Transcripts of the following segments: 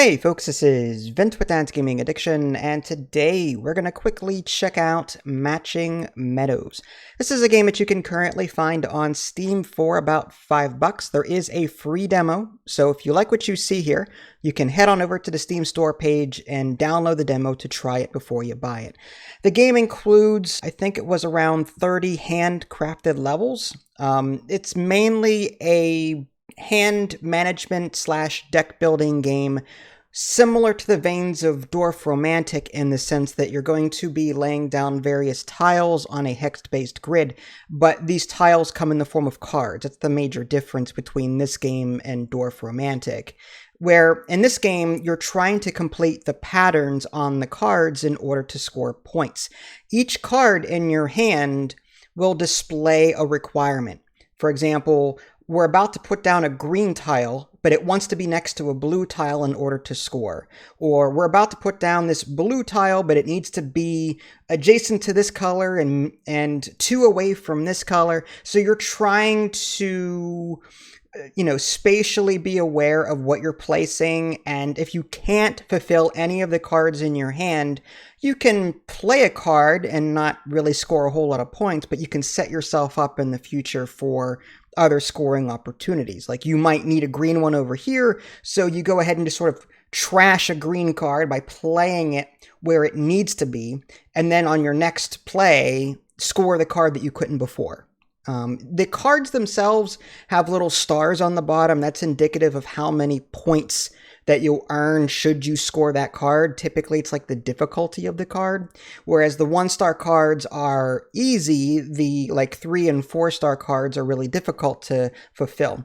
Hey folks, this is Vint with Dad's Gaming Addiction, and today we're going to quickly check out Matching Meadows. This is a game that you can currently find on Steam for about $5. There is a free demo, so if you like what you see here, you can head on over to the Steam store page and download the demo to try it before you buy it. The game includes, I think it was around 30 handcrafted levels. It's mainly a hand management / deck building game, similar to the veins of Dwarf Romantic in the sense that you're going to be laying down various tiles on a hex-based grid, but these tiles come in the form of cards. That's the major difference between this game and Dwarf Romantic, where in this game you're trying to complete the patterns on the cards in order to score points. Each card in your hand will display a requirement. For example, we're about to put down a green tile, but it wants to be next to a blue tile in order to score. Or we're about to put down this blue tile, but it needs to be adjacent to this color and 2 away from this color. So you're trying to, spatially be aware of what you're placing. And if you can't fulfill any of the cards in your hand, you can play a card and not really score a whole lot of points, but you can set yourself up in the future for other scoring opportunities. Like you might need a green one over here, so you go ahead and just sort of trash a green card by playing it where it needs to be, and then on your next play, score the card that you couldn't before. The cards themselves have little stars on the bottom. That's indicative of how many points that you'll earn should you score that card. Typically, it's like the difficulty of the card, whereas the 1-star cards are easy. The 3 and 4-star cards are really difficult to fulfill.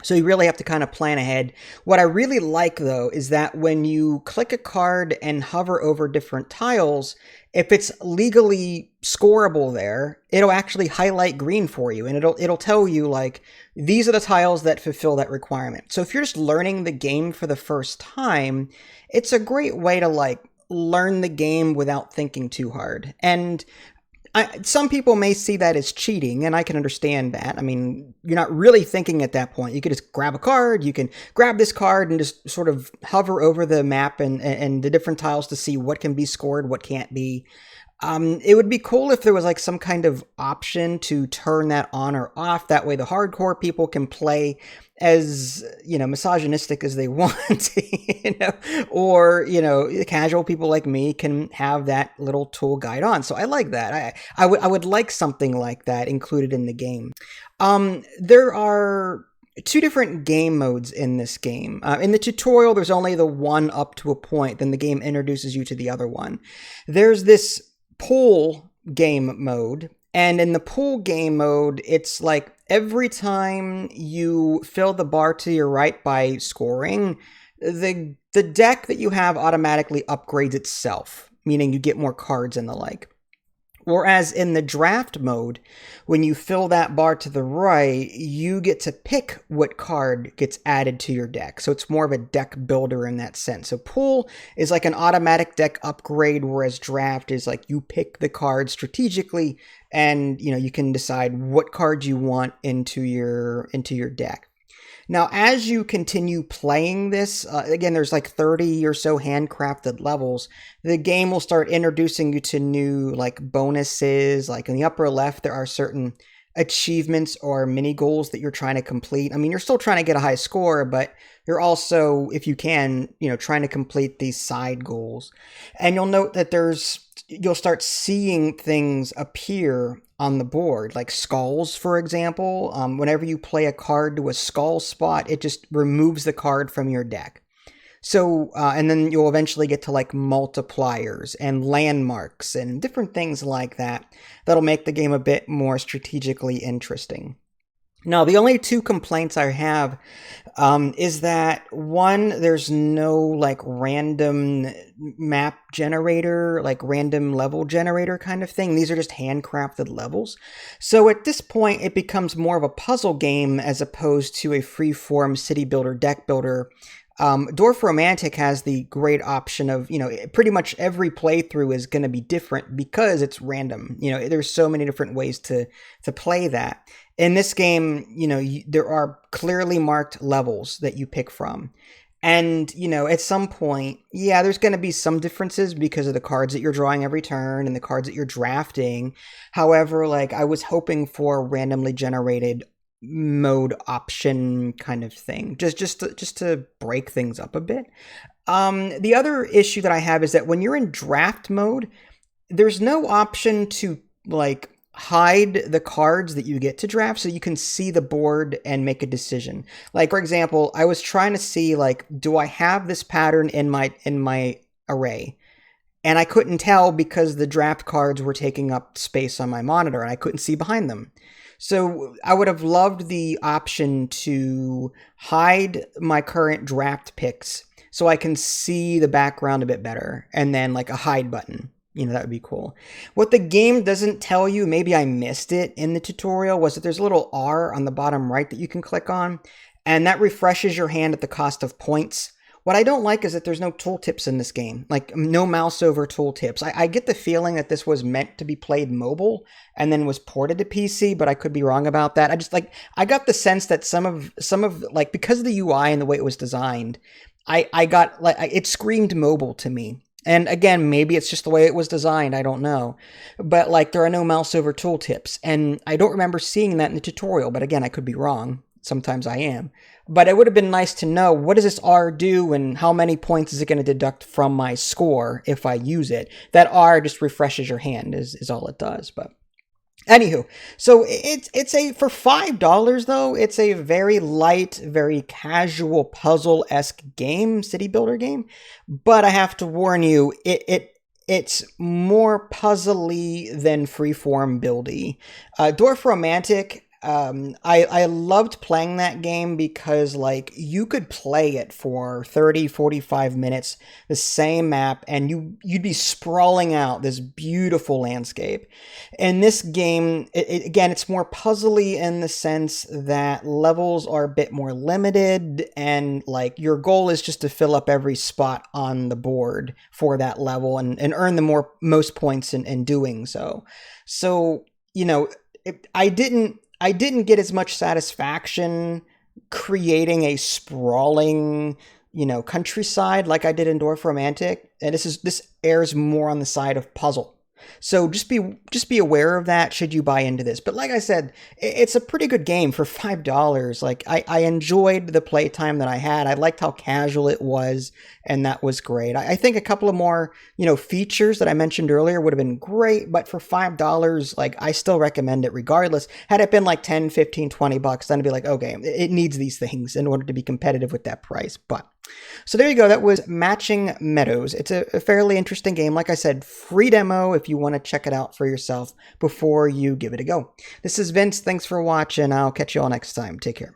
So you really have to kind of plan ahead. What I really like, though, is that when you click a card and hover over different tiles, if it's legally scoreable there, it'll actually highlight green for you, and it'll tell you, like, these are the tiles that fulfill that requirement. So if you're just learning the game for the first time, it's a great way to, learn the game without thinking too hard. And some people may see that as cheating, and I can understand that. I mean, you're not really thinking at that point. You could just grab a card, you can grab this card and just sort of hover over the map and the different tiles to see what can be scored, what can't be. It would be cool if there was some kind of option to turn that on or off. That way the hardcore people can play as, misogynistic as they want, or, casual people like me can have that little tool guide on. So I like that. I would like something like that included in the game. There are 2 different game modes in this game. In the tutorial, there's only the one up to a point. Then the game introduces you to the other one. There's this pool game mode, and in the pool game mode, it's like every time you fill the bar to your right by scoring, the deck that you have automatically upgrades itself, meaning you get more cards and the like. Whereas in the draft mode, when you fill that bar to the right, you get to pick what card gets added to your deck. So it's more of a deck builder in that sense. So pool is like an automatic deck upgrade, whereas draft is like you pick the card strategically and you can decide what cards you want into your deck. Now, as you continue playing this, again, there's 30 or so handcrafted levels. The game will start introducing you to new bonuses. Like in the upper left, there are certain achievements or mini goals that you're trying to complete. I mean, you're still trying to get a high score, but you're also, if you can, trying to complete these side goals. And you'll note that you'll start seeing things appear on the board, like skulls, for example. Whenever you play a card to a skull spot, it just removes the card from your deck. So, and then you'll eventually get to multipliers and landmarks and different things like that. That'll make the game a bit more strategically interesting. Now, the only 2 complaints I have is that, one, there's no random map generator, random level generator kind of thing. These are just handcrafted levels. So at this point, it becomes more of a puzzle game as opposed to a free-form city builder, deck builder. Dwarf Romantic has the great option of, pretty much every playthrough is going to be different because it's random. There's so many different ways to play that. In this game, there are clearly marked levels that you pick from. And, at some point, yeah, there's going to be some differences because of the cards that you're drawing every turn and the cards that you're drafting. However, like, I was hoping for a randomly generated mode option kind of thing, just to break things up a bit. The other issue that I have is that when you're in draft mode, there's no option to, like, hide the cards that you get to draft so you can see the board and make a decision. Like, for example, I was trying to see, like, do I have this pattern in my array? And I couldn't tell because the draft cards were taking up space on my monitor and I couldn't see behind them. So I would have loved the option to hide my current draft picks so I can see the background a bit better, and then like a hide button. That would be cool. What the game doesn't tell you, maybe I missed it in the tutorial, was that there's a little R on the bottom right that you can click on, and that refreshes your hand at the cost of points. What I don't like is that there's no tooltips in this game, like no mouse over tooltips. I get the feeling that this was meant to be played mobile and then was ported to PC, but I could be wrong about that. I got the sense that some of like, because of the UI and the way it was designed, I got, like, it screamed mobile to me. And again, maybe it's just the way it was designed, I don't know. But, like, there are no mouse over tooltips, and I don't remember seeing that in the tutorial, but again, I could be wrong. Sometimes I am. But it would have been nice to know, what does this R do and how many points is it going to deduct from my score if I use it? That R just refreshes your hand is all it does, but... Anywho, so for $5 though, it's a very light, very casual puzzle-esque game, city builder game. But I have to warn you, it's more puzzly than freeform buildy. Dwarf Romantic, I loved playing that game because, like, you could play it for 30, 45 minutes, the same map, and you'd be sprawling out this beautiful landscape. In this game, again, it's more puzzly in the sense that levels are a bit more limited, and, like, your goal is just to fill up every spot on the board for that level and earn the most points in doing so. So, I didn't get as much satisfaction creating a sprawling, countryside like I did in Dwarf Romantic. And this airs more on the side of puzzle. So just be aware of that should you buy into this. But like I said, it's a pretty good game for $5. Like, I enjoyed the playtime that I had. I liked how casual it was, and that was great. I think a couple of more, features that I mentioned earlier would have been great, but for $5, like, I still recommend it regardless. Had it been like 10, 15, 20 bucks, then I'd be like, okay, it needs these things in order to be competitive with that price. But so there you go. That was Matching Meadows. It's a fairly interesting game. Like I said, free demo if you want to check it out for yourself before you give it a go. This is Vince. Thanks for watching. I'll catch you all next time. Take care.